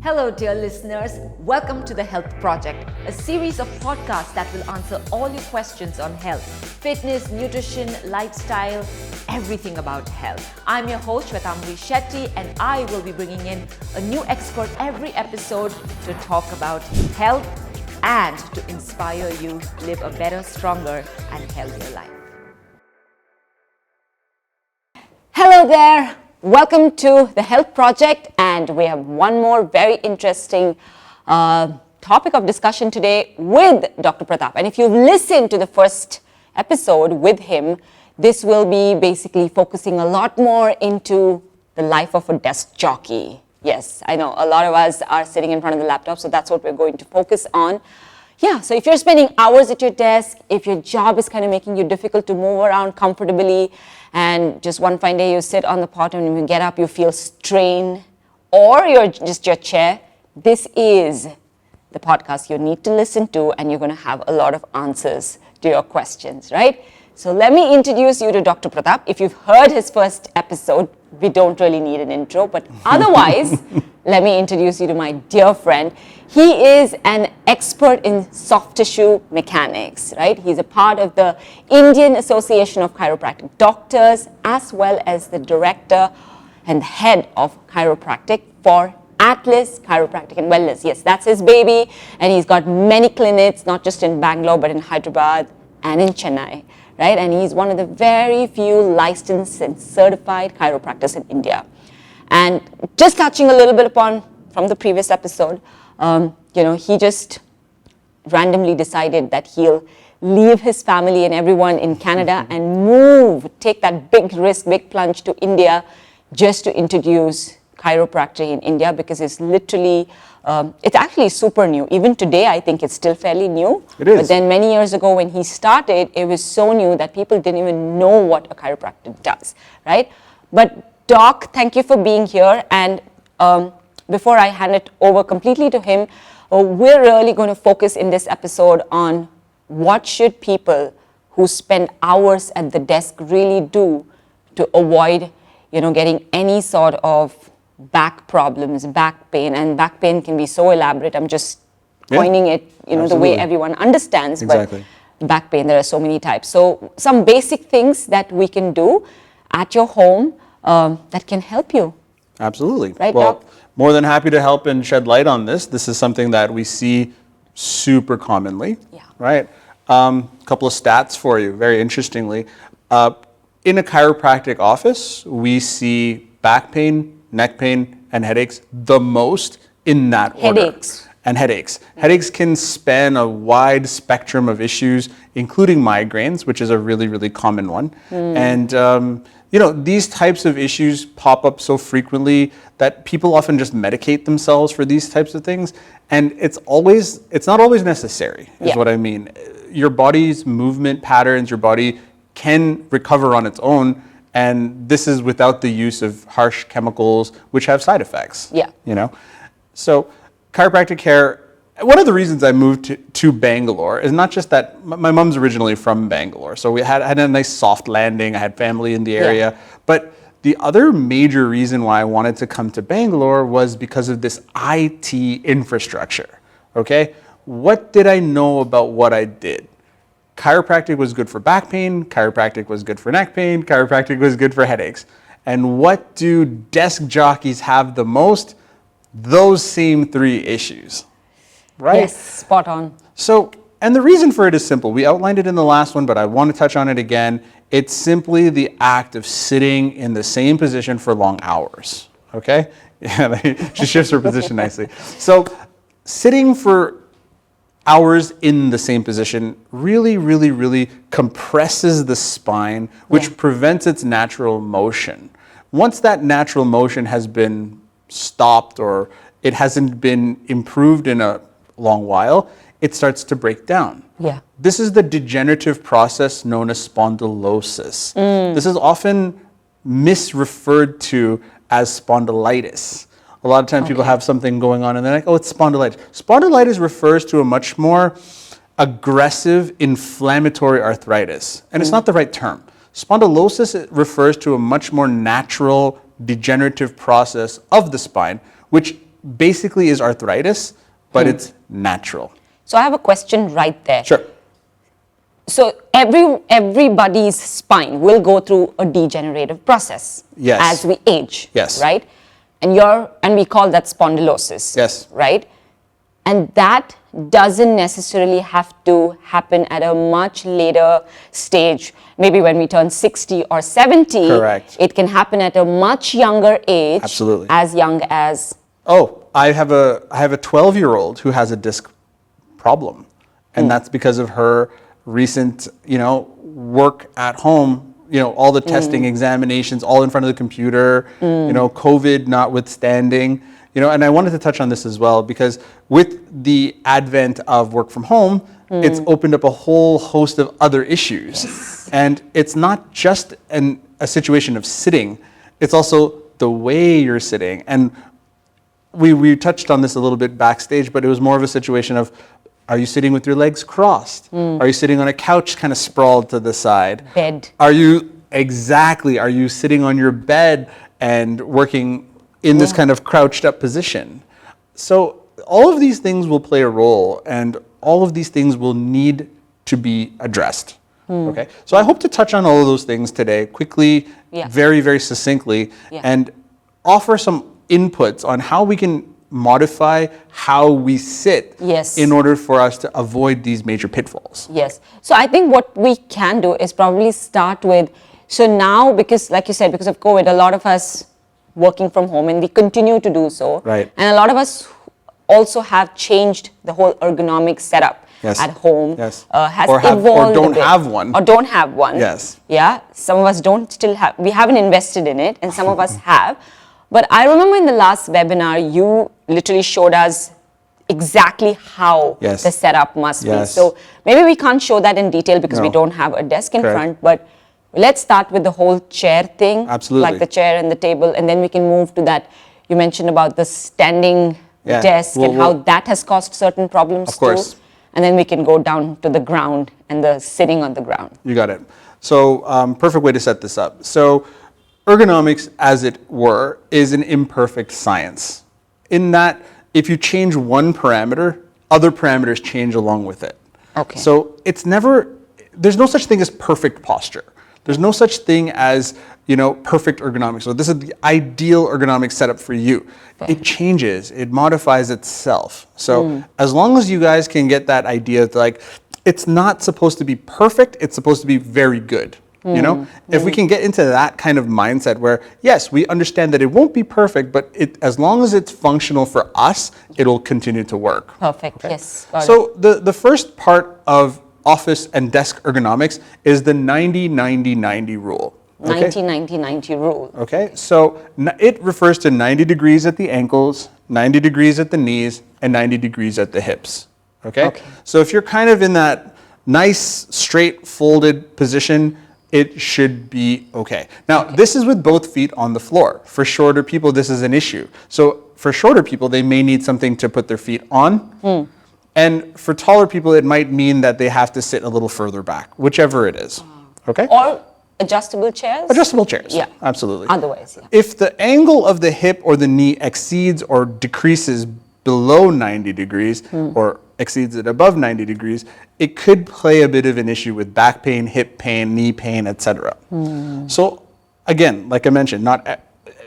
Hello, dear listeners. Welcome to The Health Project, a series of podcasts that will answer all your questions on health, fitness, nutrition, lifestyle, everything about health. I'm your host, Shwetambari Shetty, and I will be bringing in a new expert every episode to talk about health and to inspire you live a better, stronger, and healthier life. Hello there. Welcome to The Health Project, and we have one more very interesting topic of discussion today with Dr. Pratap. And if you've listened to the first episode with him, this will be basically focusing a lot more into the life of a desk jockey. Yes, I know a lot of us are sitting in front of the laptop, so that's what we're going to focus on. Yeah, so if you're spending hours at your desk, if your job is kind of making you difficult to move around comfortably, and just one fine day you sit on the pot and when you get up you feel strain, or you're just your chair, this is the podcast you need to listen to, and you're going to have a lot of answers to your questions, right? So let me introduce you to Dr. Pratap. If you've heard his first episode, we don't really need an intro, but otherwise, let me introduce you to my dear friend. He is an expert in soft tissue mechanics, right? He's a part of the Indian Association of Chiropractic Doctors, as well as the director and head of chiropractic for Atlas Chiropractic and Wellness. Yes, that's his baby, and he's got many clinics, not just in Bangalore, but in Hyderabad and in Chennai, right? And he's one of the very few licensed and certified chiropractors in India. And just touching a little bit upon from the previous episode, he just randomly decided that he'll leave his family and everyone in Canada and take that big risk, big plunge to India just to introduce chiropractic in India, because it's literally, it's actually super new. Even today, I think it's still fairly new. It is. But then many years ago when he started, it was so new that people didn't even know what a chiropractor does, right? But Doc, thank you for being here. And before I hand it over completely to him, we're really going to focus in this episode on what should people who spend hours at the desk really do to avoid, getting any sort of back problems, back pain. And back pain can be so elaborate. I'm just coining it, the way everyone understands. Exactly. But back pain, there are so many types. So some basic things that we can do at your home that can help you. Absolutely. Right, well, Doc? More than happy to help and shed light on this. This is something that we see super commonly, right? Couple of stats for you, very interestingly. In a chiropractic office, we see back pain, neck pain, and headaches the most in that order. Headaches. Headaches can span a wide spectrum of issues, including migraines, which is a really, really common one. And these types of issues pop up so frequently that people often just medicate themselves for these types of things. And it's not always necessary, is what I mean. Your body's movement patterns, your body can recover on its own. And this is without the use of harsh chemicals, which have side effects. So chiropractic care, one of the reasons I moved to Bangalore is not just that my mom's originally from Bangalore, so we had a nice soft landing. I had family in the area. But the other major reason why I wanted to come to Bangalore was because of this IT infrastructure. Okay? What did I know about what I did? Chiropractic was good for back pain, chiropractic was good for neck pain, chiropractic was good for headaches. And what do desk jockeys have the most? Those same three issues, right? Yes, spot on. So, and the reason for it is simple. We outlined it in the last one, but I want to touch on it again. It's simply the act of sitting in the same position for long hours, okay? She shifts her position nicely. So, sitting for hours in the same position really, really, really compresses the spine, which prevents its natural motion. Once that natural motion has been stopped or it hasn't been improved in a long while, it starts to break down. This is the degenerative process known as spondylosis. This is often misreferred to as spondylitis. A lot of times people have something going on and they're like, oh, it's spondylitis. Spondylitis refers to a much more aggressive inflammatory arthritis. And it's not the right term. Spondylosis refers to a much more natural degenerative process of the spine, which basically is arthritis, but it's natural. So I have a question right there. Sure. So everybody's spine will go through a degenerative process Yes. as we age. Yes. Right? And we call that spondylosis. Yes. Right? And that doesn't necessarily have to happen at a much later stage, maybe when we turn 60 or 70. Correct. It can happen at a much younger age. Absolutely. As young as... Oh, I have a 12-year-old who has a disc problem, and that's because of her recent, work at home, all the testing, examinations, all in front of the computer, COVID notwithstanding, and I wanted to touch on this as well, because with the advent of work from home, it's opened up a whole host of other issues. Yes. And it's not just a situation of sitting, it's also the way you're sitting. And we touched on this a little bit backstage, but it was more of a situation of, are you sitting with your legs crossed? Are you sitting on a couch kind of sprawled to the side? Bed. Are you sitting on your bed and working in this kind of crouched up position? So all of these things will play a role, and all of these things will need to be addressed. Okay, so I hope to touch on all of those things today quickly, very, very succinctly, and offer some inputs on how we can modify how we sit in order for us to avoid these major pitfalls. Yes. So I think what we can do is probably start with, so now, because like you said, because of COVID, a lot of us working from home, and we continue to do so. Right. And a lot of us also have changed the whole ergonomic setup at home. Yes. Has or evolved don't have one. Or don't have one. Yes. Yeah. Some of us we haven't invested in it, and some of us have. But I remember in the last webinar, you literally showed us exactly how the setup must be. So maybe we can't show that in detail because we don't have a desk in front, but let's start with the whole chair thing. Absolutely. Like the chair and the table, and then we can move to that. You mentioned about the standing desk and how that has caused certain problems of course. too. And then we can go down to the ground and the sitting on the ground. You got it. So perfect way to set this up. So ergonomics, as it were, is an imperfect science, in that if you change one parameter, other parameters change along with it. Okay. So there's no such thing as perfect posture. There's no such thing as, perfect ergonomics. So this is the ideal ergonomic setup for you. Okay. It changes, it modifies itself. So as long as you guys can get that idea that it's not supposed to be perfect, it's supposed to be very good. If we can get into that kind of mindset where, yes, we understand that it won't be perfect, but as long as it's functional for us, it'll continue to work. Perfect, okay? Yes. So the first part of office and desk ergonomics is the 90-90-90 rule. Okay? 90-90-90 rule. Okay, so it refers to 90 degrees at the ankles, 90 degrees at the knees, and 90 degrees at the hips. Okay? So if you're kind of in that nice, straight, folded position, it should be okay. Now, this is with both feet on the floor. For shorter people, this is an issue. So for shorter people, they may need something to put their feet on. And for taller people, it might mean that they have to sit a little further back, whichever it is. Okay? Or adjustable chairs? Adjustable chairs. Yeah. Absolutely. Otherwise, yeah. If the angle of the hip or the knee exceeds or decreases below 90 degrees or exceeds it above 90 degrees, it could play a bit of an issue with back pain, hip pain, knee pain, etc. So again, like I mentioned,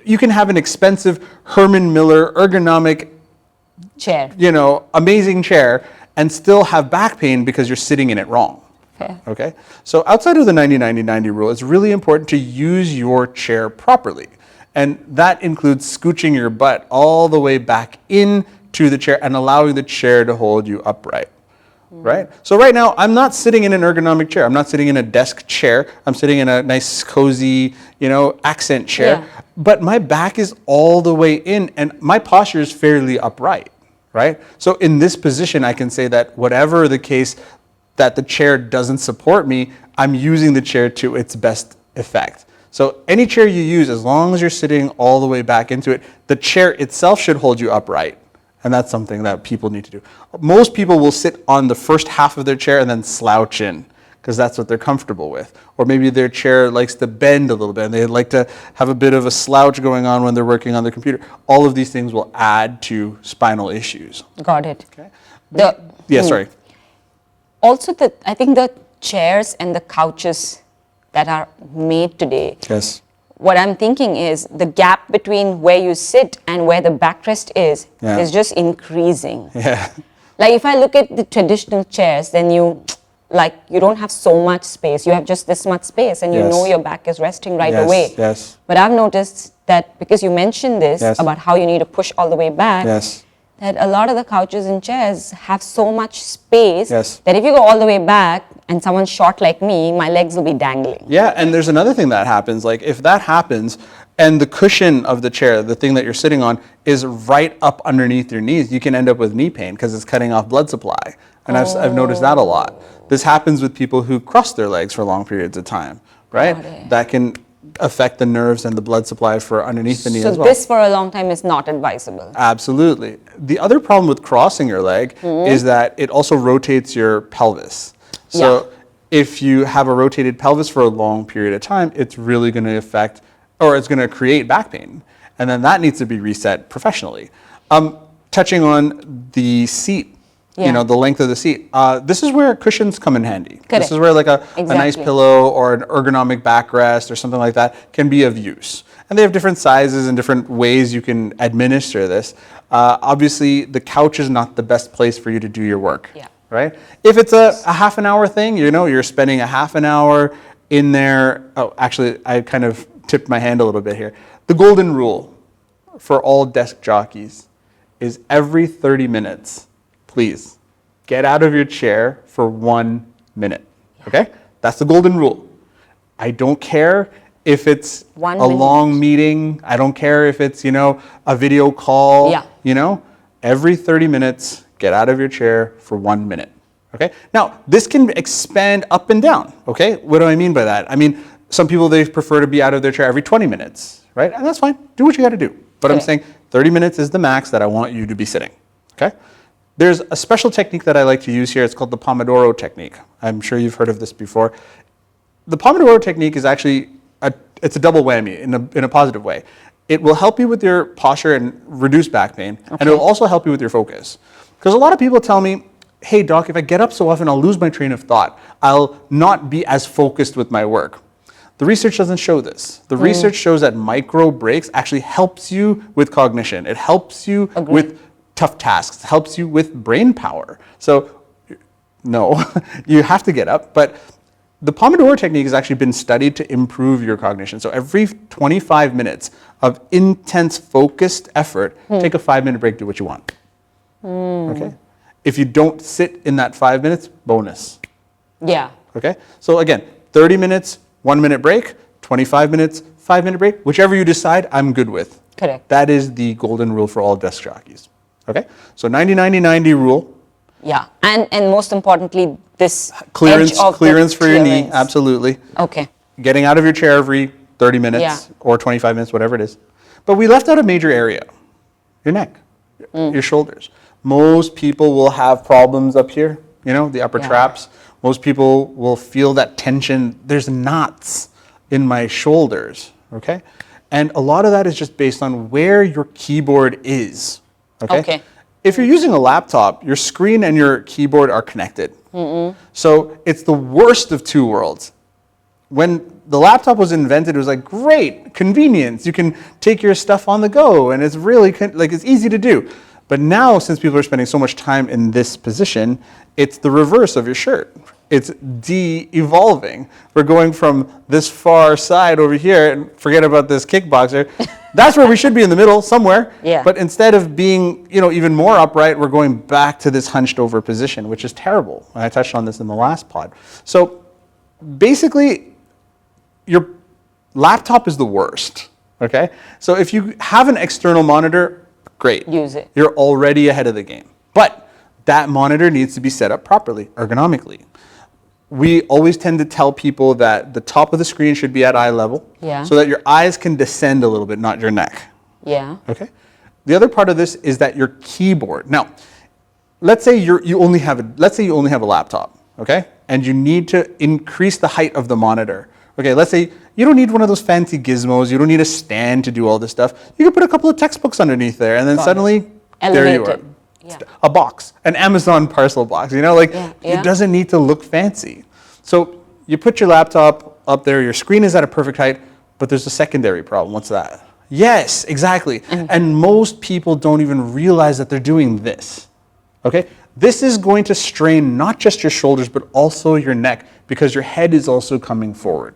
you can have an expensive Herman Miller ergonomic chair, amazing chair, and still have back pain because you're sitting in it wrong. Fair. Okay? So outside of the 90-90-90 rule, it's really important to use your chair properly. And that includes scooching your butt all the way back into the chair and allowing the chair to hold you upright. Right? So right now, I'm not sitting in an ergonomic chair. I'm not sitting in a desk chair. I'm sitting in a nice, cozy, accent chair. Yeah. But my back is all the way in, and my posture is fairly upright. Right? So in this position, I can say that whatever the case that the chair doesn't support me, I'm using the chair to its best effect. So any chair you use, as long as you're sitting all the way back into it, the chair itself should hold you upright. And that's something that people need to do. Most people will sit on the first half of their chair and then slouch in, because that's what they're comfortable with. Or maybe their chair likes to bend a little bit and they like to have a bit of a slouch going on when they're working on their computer. All of these things will add to spinal issues. Got it. Okay. Sorry. Also, I think the chairs and the couches that are made today. Yes. What I'm thinking is the gap between where you sit and where the backrest is just increasing. Yeah. Like if I look at the traditional chairs, then you don't have so much space. You have just this much space and you know your back is resting right away. Yes. But I've noticed that because you mentioned this about how you need to push all the way back, that a lot of the couches and chairs have so much space that if you go all the way back and someone's short like me, my legs will be dangling. Yeah, and there's another thing that happens. Like if that happens and the cushion of the chair, the thing that you're sitting on, is right up underneath your knees, you can end up with knee pain because it's cutting off blood supply. And I've noticed that a lot. This happens with people who cross their legs for long periods of time, right? That can affect the nerves and the blood supply for underneath the knee as well. So this for a long time is not advisable. Absolutely. The other problem with crossing your leg is that it also rotates your pelvis. So if you have a rotated pelvis for a long period of time, it's really going to affect, or it's going to create back pain. And then that needs to be reset professionally. Touching on the seat, the length of the seat. This is where cushions come in handy. Correct. This is where like a nice pillow or an ergonomic backrest or something like that can be of use. And they have different sizes and different ways you can administer this. Obviously, the couch is not the best place for you to do your work. Right? If it's a half an hour thing, you're spending a half an hour in there. Oh, actually, I kind of tipped my hand a little bit here. The golden rule for all desk jockeys is every 30 minutes, please get out of your chair for 1 minute. Okay? That's the golden rule. I don't care if it's a long meeting. I don't care if it's, a video call. Every 30 minutes, get out of your chair for 1 minute. Okay? Now, this can expand up and down. Okay? What do I mean by that? I mean, some people, they prefer to be out of their chair every 20 minutes, right? And that's fine. Do what you got to do. But I'm saying 30 minutes is the max that I want you to be sitting. Okay? There's a special technique that I like to use here. It's called the Pomodoro technique. I'm sure you've heard of this before. The Pomodoro technique is actually it's a double whammy in a positive way. It will help you with your posture and reduce back pain, and it will also help you with your focus. Because a lot of people tell me, hey doc, if I get up so often, I'll lose my train of thought. I'll not be as focused with my work. The research doesn't show this. The research shows that micro breaks actually helps you with cognition. It helps you with tough tasks. It helps you with brain power. So no, you have to get up, but the Pomodoro technique has actually been studied to improve your cognition. So every 25 minutes of intense focused effort, take a 5-minute break, do what you want. Okay? If you don't sit in that 5 minutes, bonus. Yeah. Okay? So again, 30 minutes, 1 minute break, 25 minutes, 5-minute break, whichever you decide, I'm good with. Correct. That is the golden rule for all desk jockeys. Okay? So 90-90-90 rule. Yeah. And most importantly, this clearance for your knee, absolutely. Okay. Getting out of your chair every 30 minutes or 25 minutes, whatever it is. But we left out a major area, your neck, your shoulders. Most people will have problems up here, the upper traps. Most people will feel that tension. There's knots in my shoulders, okay? And a lot of that is just based on where your keyboard is, okay? If you're using a laptop, your screen and your keyboard are connected. So it's the worst of two worlds. When the laptop was invented, it was like, great, convenience. You can take your stuff on the go, and it's really, it's easy to do. But now, since people are spending so much time in this position, it's the reverse of your shirt. It's de-evolving. We're going from this far side over here, and forget about this kickboxer. That's where we should be, in the middle, somewhere. Yeah. But instead of being, even more upright, we're going back to this hunched over position, which is terrible. And I touched on this in the last pod. So basically, your laptop is the worst, okay? So if you have an external monitor, great. Use it. You're already ahead of the game. But that monitor needs to be set up properly, ergonomically. We always tend to tell people that the top of the screen should be at eye level, so that your eyes can descend a little bit, not your neck. Yeah. Okay. The other part of this is that your keyboard. Now, let's say you only have a laptop. Okay. and you need to increase the height of the monitor. Okay, let's say you don't need one of those fancy gizmos, you don't need a stand to do all this stuff. You can put a couple of textbooks underneath there, and then suddenly, there you are. Yeah. A box, an Amazon parcel box, it doesn't need to look fancy. So you put your laptop up there, your screen is at a perfect height, but there's a secondary problem. What's that? Yes, exactly. And most people don't even realize that they're doing this. Okay? This is going to strain not just your shoulders, but also your neck, because your head is also coming forward.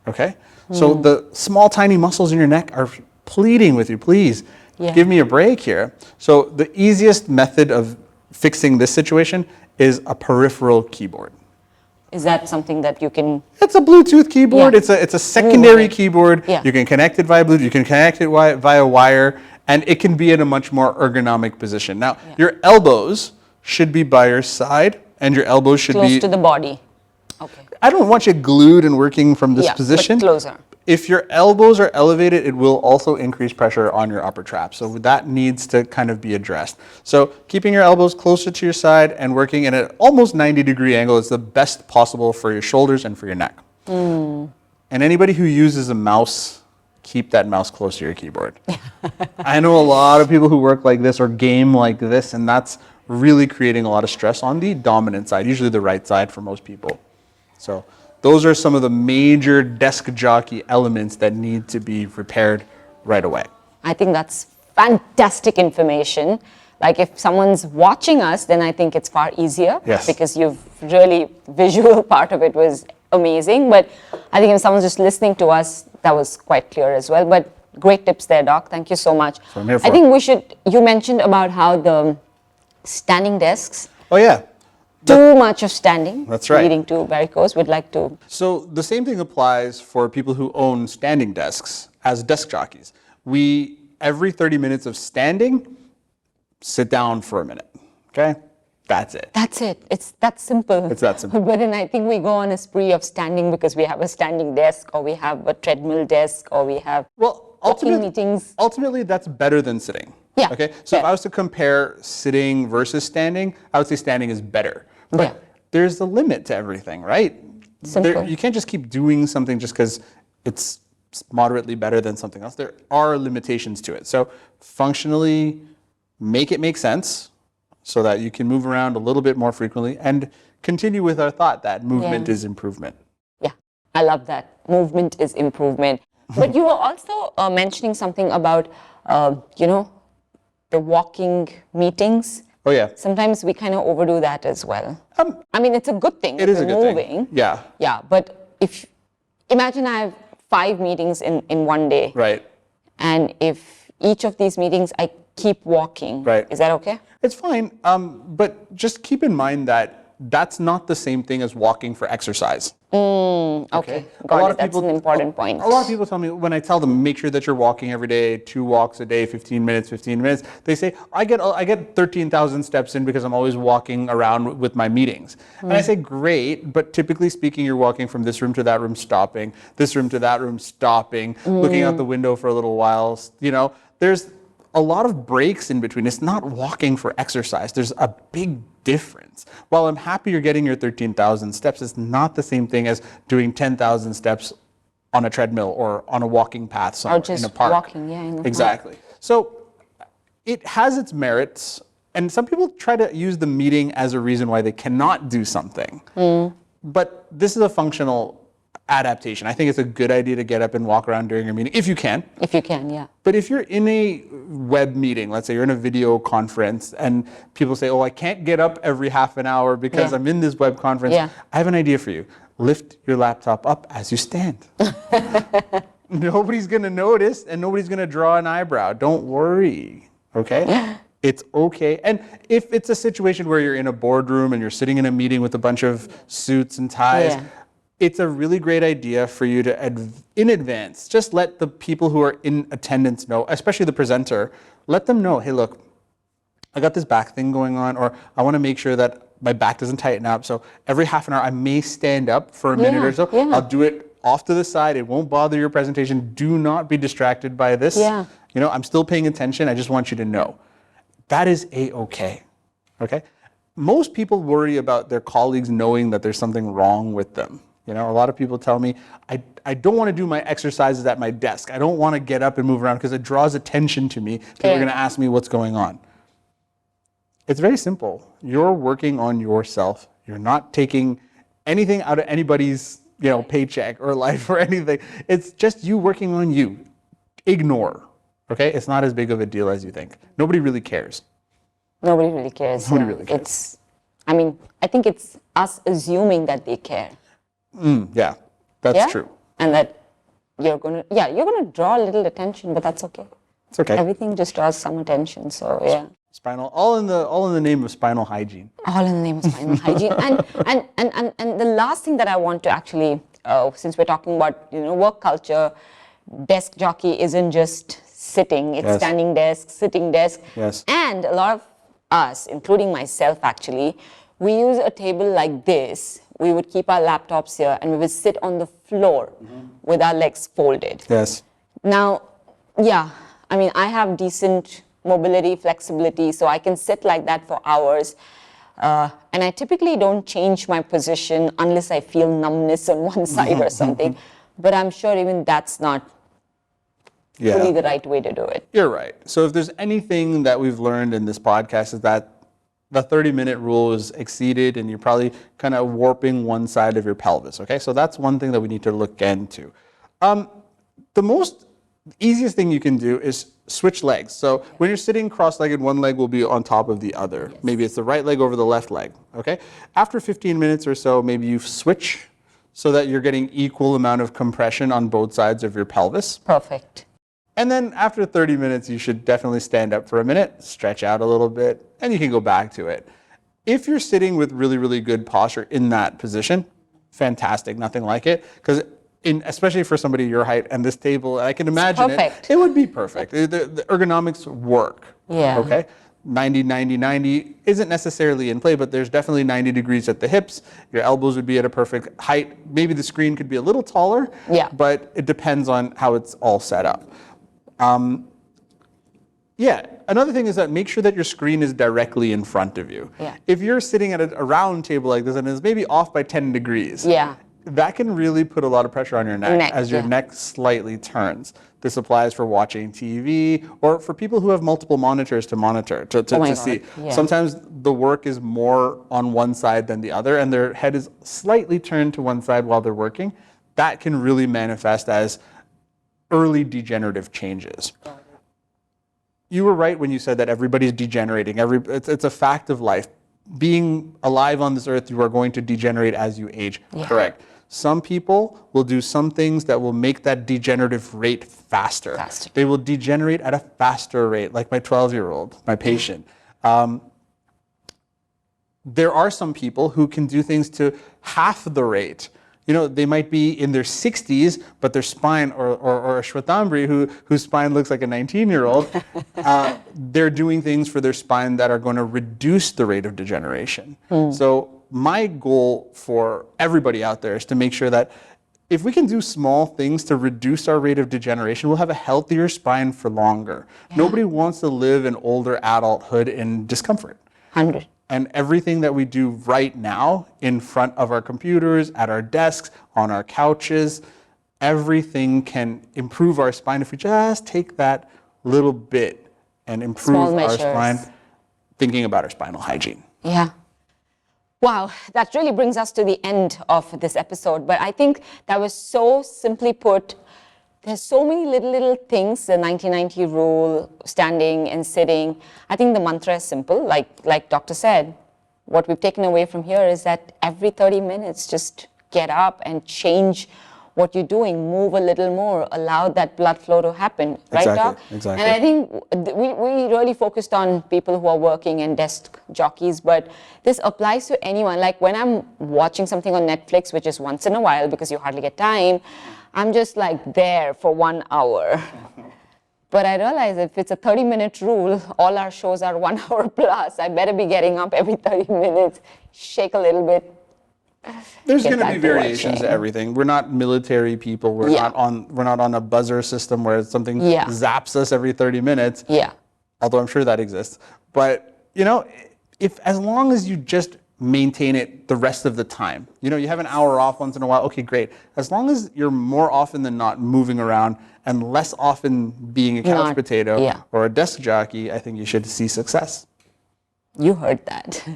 Okay? So the small, tiny muscles in your neck are pleading with you, please, give me a break here. So the easiest method of fixing this situation is a peripheral keyboard. Is that something that you can... It's a Bluetooth keyboard. It's a secondary keyboard. Yeah. You can connect it via Bluetooth. You can connect it via wire, and it can be in a much more ergonomic position. Now, your elbows should be by your side, and your elbows should be... Close to the body. Okay. I don't want you glued and working from this position. But closer. If your elbows are elevated, it will also increase pressure on your upper trap. So that needs to kind of be addressed. So keeping your elbows closer to your side and working in an almost 90-degree angle is the best possible for your shoulders and for your neck. And anybody who uses a mouse, keep that mouse close to your keyboard. I know a lot of people who work like this or game like this, and that's really creating a lot of stress on the dominant side, usually the right side for most people. So those are some of the major desk jockey elements that need to be repaired right away. I think that's fantastic information. Like if someone's watching us, then I think it's far easier. Yes. Because you've really, visual part of it was amazing. But I think if someone's just listening to us, that was quite clear as well. But great tips there, Doc. Thank you so much. So I'm here for I think you mentioned about how the standing desks. Oh yeah. Too much of standing, that's right, leading to varicose. Would like to. So the same thing applies for people who own standing desks as desk jockeys. Every 30 minutes of standing, sit down for a minute. Okay, that's it. That's it. It's that simple. It's that simple. But then I think we go on a spree of standing because we have a standing desk, or we have a treadmill desk, or we have meetings. Ultimately, that's better than sitting. Yeah. Okay. So if I was to compare sitting versus standing, I would say standing is better. But there's a limit to everything, right? You can't just keep doing something just because it's moderately better than something else. There are limitations to it. So functionally, make it make sense so that you can move around a little bit more frequently, and continue with our thought that movement is improvement. Yeah, I love that. Movement is improvement. But you were also mentioning something about, the walking meetings. Oh yeah. Sometimes we kind of overdo that as well. I mean, it's a good thing. It is a good thing. Yeah. Yeah, but imagine I have 5 meetings in one day. Right. And if each of these meetings I keep walking, is that okay? It's fine. But just keep in mind that that's not the same thing as walking for exercise. Okay. Got it. That's an important point. A lot of people tell me, when I tell them, make sure that you're walking every day, 2 walks a day, 15 minutes, they say, I get 13,000 steps in because I'm always walking around with my meetings. And I say, great, but typically speaking, you're walking from this room to that room, stopping, this room to that room, stopping, looking out the window for a little while. There's a lot of breaks in between. It's not walking for exercise. There's a big difference. While I'm happy you're getting your 13,000 steps, it's not the same thing as doing 10,000 steps on a treadmill or on a walking path somewhere in a park. Walking, in the exactly. Park. So it has its merits, and some people try to use the meeting as a reason why they cannot do something. But this is a functional adaptation. I think it's a good idea to get up and walk around during your meeting, if you can. If you can, yeah. But if you're in a web meeting, let's say you're in a video conference, and people say, oh, I can't get up every half an hour because I'm in this web conference, I have an idea for you. Lift your laptop up as you stand. Nobody's going to notice, and nobody's going to draw an eyebrow. Don't worry, okay? It's okay. And if it's a situation where you're in a boardroom and you're sitting in a meeting with a bunch of suits and ties, it's a really great idea for you to, in advance, just let the people who are in attendance know, especially the presenter, let them know, hey, look, I got this back thing going on, or I want to make sure that my back doesn't tighten up. So every half an hour, I may stand up for a minute or so. I'll do it off to the side. It won't bother your presentation. Do not be distracted by this. I'm still paying attention. I just want you to know. That is A-okay. Okay? most people worry about their colleagues knowing that there's something wrong with them. A lot of people tell me, I don't want to do my exercises at my desk. I don't want to get up and move around because it draws attention to me. People are going to ask me what's going on. It's very simple. You're working on yourself. You're not taking anything out of anybody's, paycheck or life or anything. It's just you working on you. Ignore. Okay? It's not as big of a deal as you think. Nobody really cares. Nobody really cares. Nobody really cares. I think it's us assuming that they care. Yeah, that's true. And that you're gonna draw a little attention, but that's okay. It's okay. Everything just draws some attention. So yeah. Spinal, all in the name of spinal hygiene. All in the name of spinal hygiene. And the last thing that I want to actually, since we're talking about work culture, desk jockey isn't just sitting; it's standing desk, sitting desk. Yes. And a lot of us, including myself, actually, we use a table like this. We would keep our laptops here, and we would sit on the floor with our legs folded. Yes. Now, I have decent mobility, flexibility, so I can sit like that for hours. And I typically don't change my position unless I feel numbness on one side or something. But I'm sure even that's not fully the right way to do it. You're right. So if there's anything that we've learned in this podcast is that the 30-minute rule is exceeded and you're probably kind of warping one side of your pelvis. Okay, so that's one thing that we need to look into. The easiest thing you can do is switch legs. So when you're sitting cross-legged, one leg will be on top of the other. Yes. Maybe it's the right leg over the left leg. Okay. After 15 minutes or so, maybe you switch so that you're getting equal amount of compression on both sides of your pelvis. Perfect. And then after 30 minutes, you should definitely stand up for a minute, stretch out a little bit, and you can go back to it. If you're sitting with really, really good posture in that position, fantastic, nothing like it. Because especially for somebody your height and this table, I can imagine it would be perfect. The ergonomics work. Yeah. Okay. 90, 90, 90 isn't necessarily in play, but there's definitely 90 degrees at the hips. Your elbows would be at a perfect height. Maybe the screen could be a little taller, but it depends on how it's all set up. Another thing is that make sure that your screen is directly in front of you. Yeah. If you're sitting at a round table like this and it's maybe off by 10 degrees, that can really put a lot of pressure on your neck as your neck slightly turns. This applies for watching TV or for people who have multiple monitors to monitor, to see. Yeah. Sometimes the work is more on one side than the other and their head is slightly turned to one side while they're working. That can really manifest as early degenerative changes. You were right when you said that everybody's degenerating. It's a fact of life. Being alive on this earth, you are going to degenerate as you age. Yeah. Correct. Some people will do some things that will make that degenerative rate faster. They will degenerate at a faster rate, like my 12-year-old, my patient. There are some people who can do things to half the rate. They might be in their 60s, but their spine, or a Shwetambari whose spine looks like a 19-year-old, they're doing things for their spine that are going to reduce the rate of degeneration. So my goal for everybody out there is to make sure that if we can do small things to reduce our rate of degeneration, we'll have a healthier spine for longer. Yeah. Nobody wants to live in older adulthood in discomfort. 100. And everything that we do right now in front of our computers, at our desks, on our couches, everything can improve our spine if we just take that little bit and improve our spine, thinking about our spinal hygiene. Yeah. Wow, that really brings us to the end of this episode. But I think that was so simply put. There's so many little things, the 90-90 rule, standing and sitting. I think the mantra is simple. Like Doctor said, what we've taken away from here is that every 30 minutes, just get up and change what you're doing, move a little more, allow that blood flow to happen. Right, Doc? Exactly. And I think we really focused on people who are working and desk jockeys, but this applies to anyone. Like when I'm watching something on Netflix, which is once in a while because you hardly get time, I'm just like there for 1 hour. But I realize if it's a 30-minute rule, all our shows are 1 hour plus. I better be getting up every 30 minutes, shake a little bit. There's going to be variations to everything. We're not military people. We're not on a buzzer system where something zaps us every 30 minutes. Yeah. Although I'm sure that exists. But if as long as you just maintain it the rest of the time, you know, you have an hour off once in a while, okay, great. As long as you're more often than not moving around and less often being a couch potato or a desk jockey, I think you should see success. You heard that.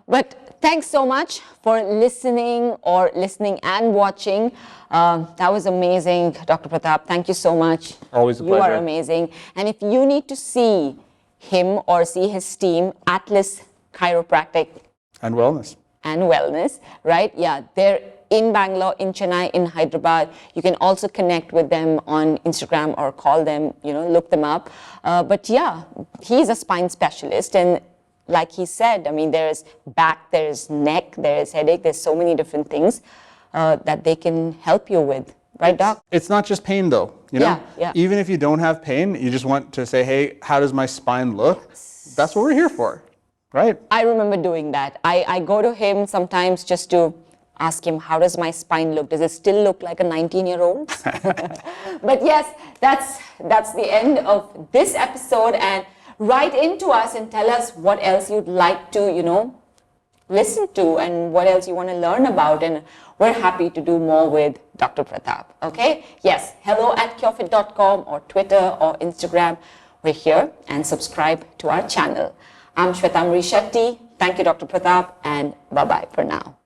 But thanks so much for listening and watching. That was amazing, Dr. Pratap. Thank you so much. Always a pleasure. You are amazing. And if you need to see him or see his team, Atlas Chiropractic and Wellness, right? Yeah, they're in Bangalore, in Chennai, in Hyderabad. You can also connect with them on Instagram or call them, you know, look them up. But yeah, he's a spine specialist, and like he said, I mean, there's back, there's neck, there's headache, there's so many different things that they can help you with. Right, Doc? It's not just pain, though. You know, yeah. Even if you don't have pain, you just want to say, hey, how does my spine look? That's what we're here for, right? I remember doing that. I go to him sometimes just to ask him, how does my spine look? Does it still look like a 19-year-old? But yes, that's the end of this episode. And write into us and tell us what else you'd like to, you know, listen to and what else you want to learn about. And we're happy to do more with Dr. Pratap. Okay? Yes, hello@curefit.com or Twitter or Instagram. We're here, and subscribe to our channel. I'm Shwetambari Shetty. Thank you, Dr. Pratap, and bye-bye for now.